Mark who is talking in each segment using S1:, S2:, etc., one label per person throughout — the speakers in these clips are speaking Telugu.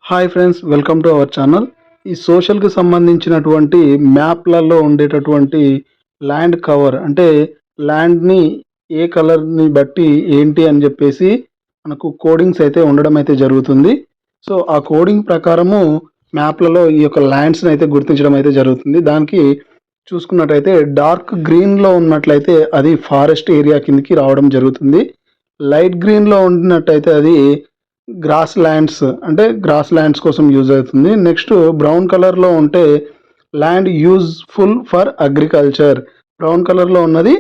S1: Hi friends, welcome to our channel. ఈ సోషల్కి సంబంధించినటువంటి మ్యాప్లలో ఉండేటటువంటి ల్యాండ్ కవర్ అంటే ల్యాండ్ని ఏ కలర్ని బట్టి ఏంటి అని చెప్పేసి మనకు కోడింగ్స్ అయితే ఉండడం అయితే జరుగుతుంది. సో ఆ కోడింగ్ ప్రకారము మ్యాప్లలో ఈ యొక్క ల్యాండ్స్ని అయితే గుర్తించడం అయితే జరుగుతుంది. దానికి చూసుకున్నట్టయితే డార్క్ గ్రీన్లో ఉన్నట్లయితే అది ఫారెస్ట్ ఏరియా కిందకి రావడం జరుగుతుంది. లైట్ గ్రీన్లో ఉన్నట్టయితే అది గ్రాస్ ల్యాండ్స్ కోసం యూజ్ అవుతుంది. నెక్స్ట్ బ్రౌన్ కలర్లో ఉంటే land useful for agriculture. Brown కలర్లో ఉన్నది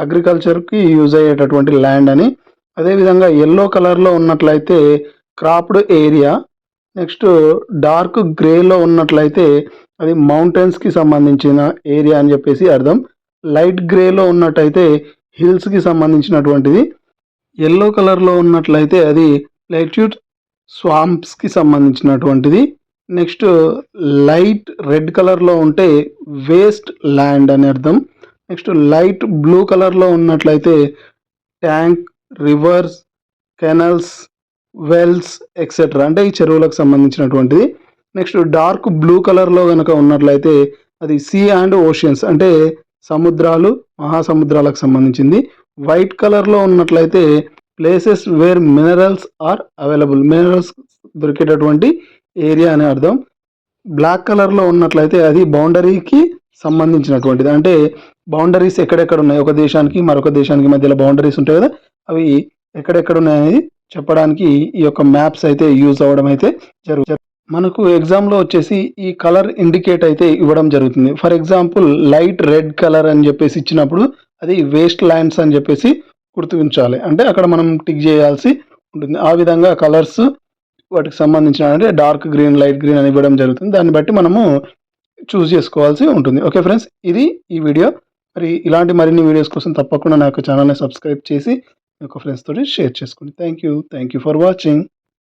S1: అగ్రికల్చర్కి యూజ్ అయ్యేటటువంటి ల్యాండ్ అని. అదేవిధంగా ఎల్లో కలర్లో ఉన్నట్లయితే క్రాప్డ్ ఏరియా. నెక్స్ట్ డార్క్ గ్రేలో ఉన్నట్లయితే అది మౌంటైన్స్కి సంబంధించిన ఏరియా అని చెప్పేసి అర్థం. లైట్ గ్రేలో ఉన్నట్టయితే హిల్స్కి సంబంధించినటువంటిది. ఎల్లో కలర్లో ఉన్నట్లయితే అది ప్లేట్యూట్ స్వాంప్స్కి సంబంధించినటువంటిది. నెక్స్ట్ లైట్ రెడ్ కలర్లో ఉంటే వేస్ట్ ల్యాండ్ అని అర్థం. నెక్స్ట్ లైట్ బ్లూ కలర్లో ఉన్నట్లయితే tank, rivers, canals, wells etcetera అంటే ఈ చెరువులకు సంబంధించినటువంటిది. నెక్స్ట్ డార్క్ బ్లూ కలర్లో కనుక ఉన్నట్లయితే అది సీ అండ్ ఓషియన్స్ అంటే సముద్రాలు, మహాసముద్రాలకు సంబంధించింది. వైట్ కలర్లో ఉన్నట్లయితే places where minerals are available, minerals దొరికేటటువంటి ఏరియా అని అర్థం. బ్లాక్ కలర్లో ఉన్నట్లయితే అది బౌండరీకి సంబంధించినటువంటిది అంటే బౌండరీస్ ఎక్కడెక్కడ ఉన్నాయి, ఒక దేశానికి మరొక దేశానికి మధ్యలో బౌండరీస్ ఉంటాయి కదా, అవి ఎక్కడెక్కడ ఉన్నాయని చెప్పడానికి ఈ యొక్క మ్యాప్స్ అయితే యూజ్ అవ్వడం అయితే జరుగుతుంది. మనకు ఎగ్జామ్లో వచ్చేసి ఈ కలర్ ఇండికేట్ అయితే ఇవ్వడం జరుగుతుంది. For example light red colour అని చెప్పేసి ఇచ్చినప్పుడు అది వేస్ట్ ల్యాండ్స్ అని చెప్పేసి గుర్తుంచాలి. అంటే అక్కడ మనం టిక్ చేయాల్సి ఉంటుంది. ఆ విధంగా కలర్స్ వాటికి సంబంధించిన అంటే డార్క్ గ్రీన్, లైట్ గ్రీన్ అని ఇవ్వడం జరుగుతుంది. దాన్ని బట్టి మనము చూస్ చేసుకోవాల్సి ఉంటుంది. ఓకే ఫ్రెండ్స్, ఇది ఈ వీడియో. మరి ఇలాంటి మరిన్ని వీడియోస్ కోసం తప్పకుండా నా యొక్క ఛానల్ని సబ్స్క్రైబ్ చేసి మీ యొక్క ఫ్రెండ్స్ తోటి షేర్ చేసుకోండి. Thank you for watching.